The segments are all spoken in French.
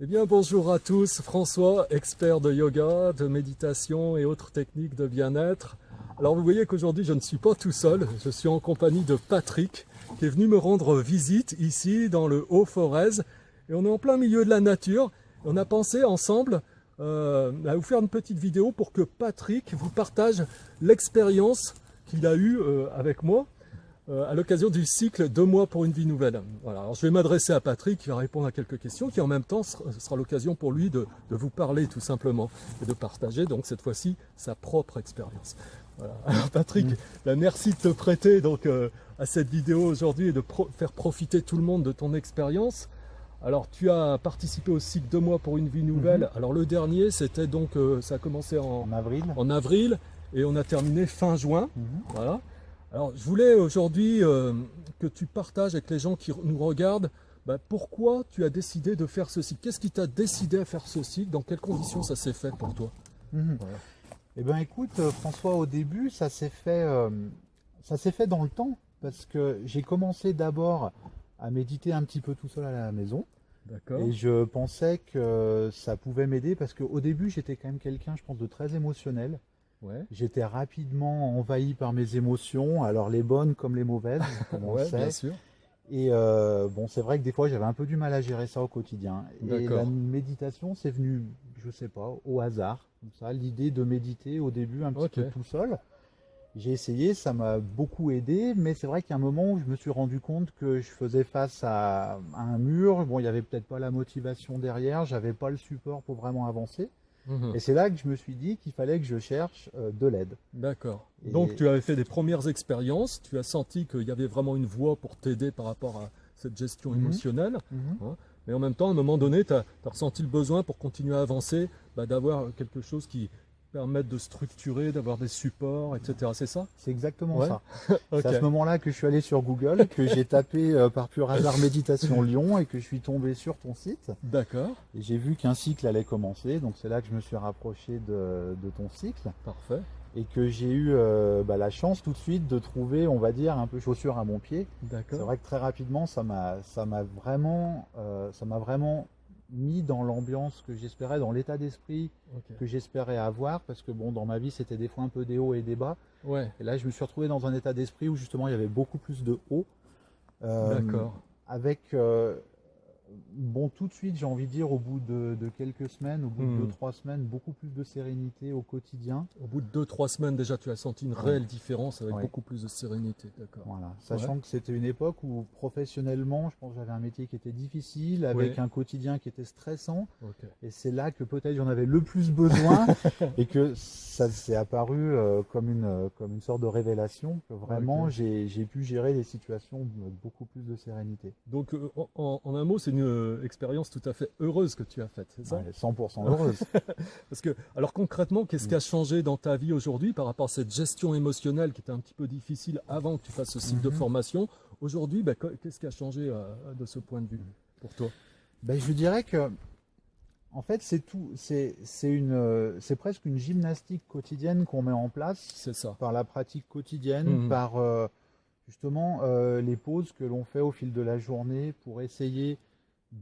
Eh bien, bonjour à tous, François, expert de yoga, de méditation et autres techniques de bien-être. Alors, vous voyez qu'aujourd'hui, je ne suis pas tout seul, je suis en compagnie de Patrick, qui est venu me rendre visite ici dans le Haut-Forez. Et on est en plein milieu de la nature. On a pensé ensemble à vous faire une petite vidéo pour que Patrick vous partage l'expérience qu'il a eue avec moi à l'occasion du cycle 2 mois pour une vie nouvelle. Voilà. Alors, je vais m'adresser à Patrick qui va répondre à quelques questions qui en même temps sera l'occasion pour lui de vous parler tout simplement et de partager donc cette fois-ci sa propre expérience. Voilà. Alors Patrick, merci de te prêter donc à cette vidéo aujourd'hui et de faire profiter tout le monde de ton expérience. Alors tu as participé au cycle 2 mois pour une vie nouvelle. Alors le dernier c'était donc ça a commencé en avril et on a terminé fin juin. Voilà. Alors, je voulais aujourd'hui que tu partages avec les gens qui nous regardent pourquoi tu as décidé de faire ce cycle. Qu'est-ce qui t'a décidé à faire ce cycle? Dans quelles conditions ça s'est fait pour toi? Voilà. Eh bien écoute François, au début ça s'est fait dans le temps parce que j'ai commencé d'abord à méditer un petit peu tout seul à la maison. D'accord. Et je pensais que ça pouvait m'aider parce qu'au début j'étais quand même quelqu'un, je pense, de très émotionnel. Ouais. J'étais rapidement envahi par mes émotions, alors les bonnes comme les mauvaises, comme on le Ouais, bien sait. sûr. Et bon, c'est vrai que des fois j'avais un peu du mal à gérer ça au quotidien. Et la D'accord. méditation, c'est venu, je sais pas, au hasard, comme ça, l'idée de méditer au début un petit Ok. peu tout seul. J'ai essayé, ça m'a beaucoup aidé, mais c'est vrai qu'il y a un moment où je me suis rendu compte que je faisais face à un mur. Bon, il n'y avait peut-être pas la motivation derrière, j'avais pas le support pour vraiment avancer. Mhm. Et c'est là que je me suis dit qu'il fallait que je cherche de l'aide. D'accord. Donc Et tu avais fait des premières expériences, tu as senti qu'il y avait vraiment une voie pour t'aider par rapport à cette gestion Mhm, émotionnelle. mhm. Hein. Mais en même temps, à un moment donné, tu as ressenti le besoin pour continuer à avancer, d'avoir quelque chose qui permette de structurer, d'avoir des supports, etc. C'est ça? C'est exactement Ouais. ça. C'est Ok. à ce moment-là que je suis allé sur Google, que j'ai tapé par pur hasard méditation Lyon et que je suis tombé sur ton site. D'accord. Et j'ai vu qu'un cycle allait commencer, donc c'est là que je me suis rapproché de ton cycle Parfait. et que j'ai eu la chance tout de suite de trouver, on va dire, un peu chaussure à mon pied. C'est D'accord. vrai que très rapidement, ça m'a vraiment mis dans l'ambiance que j'espérais, dans l'état d'esprit Ok. que j'espérais avoir, parce que bon, dans ma vie, c'était des fois un peu des hauts et des bas. Ouais. Et là, je me suis retrouvé dans un état d'esprit où justement il y avait beaucoup plus de hauts, euh, D'accord. avec bon, tout de suite, j'ai envie de dire, au bout de quelques semaines, au bout de deux Hmm. trois semaines, beaucoup plus de sérénité au quotidien. Au bout de 2, 3 semaines déjà, tu as senti une Oui, réelle différence avec oui. beaucoup plus de sérénité. D'accord. Voilà. Ouais. Sachant que c'était une époque où professionnellement, je pense que j'avais un métier qui était difficile, avec Oui. un quotidien qui était stressant. Ok. Et c'est là que peut-être j'en avais le plus besoin et que ça s'est apparu comme une sorte de révélation, que vraiment Ok. j'ai pu gérer les situations avec beaucoup plus de sérénité. Donc, en un mot, c'est une expérience tout à fait heureuse que tu as faite, c'est ça? Ouais, 100% heureuse. Parce que, alors concrètement, qu'est-ce qui Mm. a changé dans ta vie aujourd'hui par rapport à cette gestion émotionnelle qui était un petit peu difficile avant que tu fasses ce cycle de Mhm. formation? Aujourd'hui, qu'est-ce qui a changé de ce point de vue pour toi? Ben, je dirais que en fait c'est tout, c'est presque une gymnastique quotidienne qu'on met en place C'est ça. par la pratique quotidienne, Mhm. par justement les pauses que l'on fait au fil de la journée pour essayer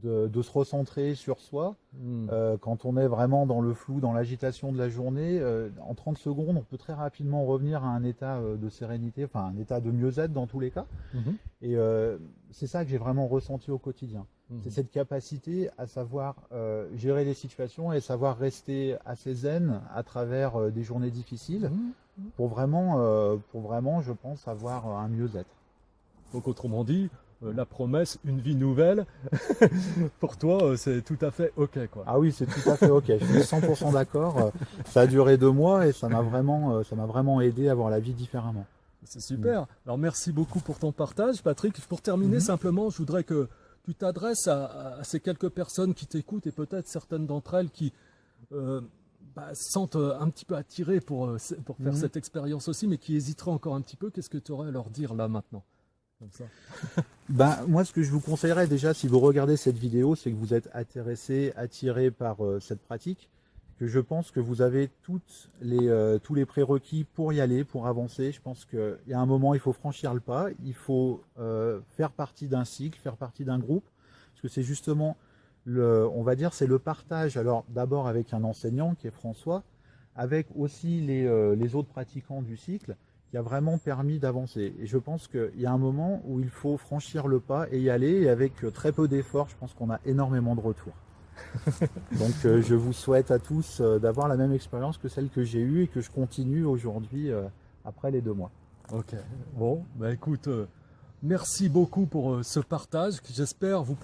de se recentrer sur soi. Mhm. Quand on est vraiment dans le flou, dans l'agitation de la journée, en 30 secondes, on peut très rapidement revenir à un état de sérénité, enfin un état de mieux-être dans tous les cas. Mhm. Et c'est ça que j'ai vraiment ressenti au quotidien. C'est Mhm. cette capacité à savoir gérer les situations et savoir rester assez zen à travers des journées difficiles Mhm. pour vraiment, je pense, avoir un mieux-être. Donc, autrement dit, la promesse, une vie nouvelle, pour toi, c'est tout à fait OK, quoi. Ah oui, c'est tout à fait ok. Je suis 100% d'accord. Ça a duré 2 mois et ça m'a vraiment aidé à voir la vie différemment. C'est Mm. super. Alors merci beaucoup pour ton partage, Patrick. Pour terminer, Mhm. simplement, je voudrais que tu t'adresses à ces quelques personnes qui t'écoutent et peut-être certaines d'entre elles qui euh, se sentent un petit peu attirées pour faire Mhm. cette expérience aussi, mais qui hésiteraient encore un petit peu. Qu'est-ce que tu aurais à leur dire là maintenant? Comme ça. Ben, moi, ce que je vous conseillerais déjà, si vous regardez cette vidéo, c'est que vous êtes intéressé, attiré par cette pratique, que je pense que vous avez tous les prérequis pour y aller, pour avancer. Je pense qu'il y a un moment, il faut franchir le pas, il faut faire partie d'un cycle, faire partie d'un groupe, parce que c'est justement on va dire, c'est le partage. Alors d'abord avec un enseignant qui est François, avec aussi les autres pratiquants du cycle, qui a vraiment permis d'avancer. Et je pense qu'il y a un moment où il faut franchir le pas et y aller, et avec très peu d'efforts, je pense qu'on a énormément de retours. Donc je vous souhaite à tous d'avoir la même expérience que celle que j'ai eue et que je continue aujourd'hui après les 2 mois. Ok, bon, bah écoute, merci beaucoup pour ce partage qui j'espère vous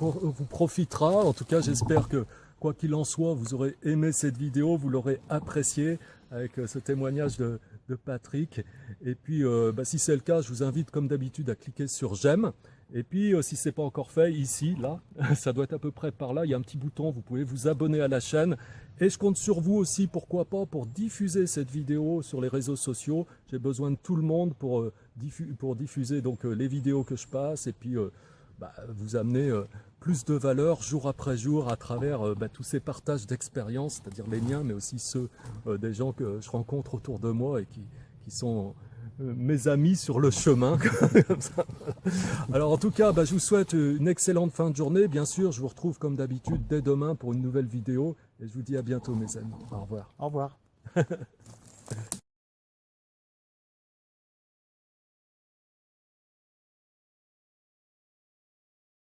profitera. En tout cas, j'espère que quoi qu'il en soit, vous aurez aimé cette vidéo, vous l'aurez appréciée avec ce témoignage de Patrick. Et puis, bah, si c'est le cas, je vous invite comme d'habitude à cliquer sur j'aime. Et puis, si ce n'est pas encore fait, ici, là, ça doit être à peu près par là, il y a un petit bouton, vous pouvez vous abonner à la chaîne. Et je compte sur vous aussi, pourquoi pas, pour diffuser cette vidéo sur les réseaux sociaux. J'ai besoin de tout le monde pour diffuser donc, les vidéos que je passe et puis bah, vous amener plus de valeur jour après jour à travers bah, tous ces partages d'expériences, c'est-à-dire les miens, mais aussi ceux des gens que je rencontre autour de moi et qui sont mes amis sur le chemin. Alors en tout cas, bah, je vous souhaite une excellente fin de journée. Bien sûr, je vous retrouve comme d'habitude dès demain pour une nouvelle vidéo. Et je vous dis à bientôt mes amis. Au revoir. Au revoir.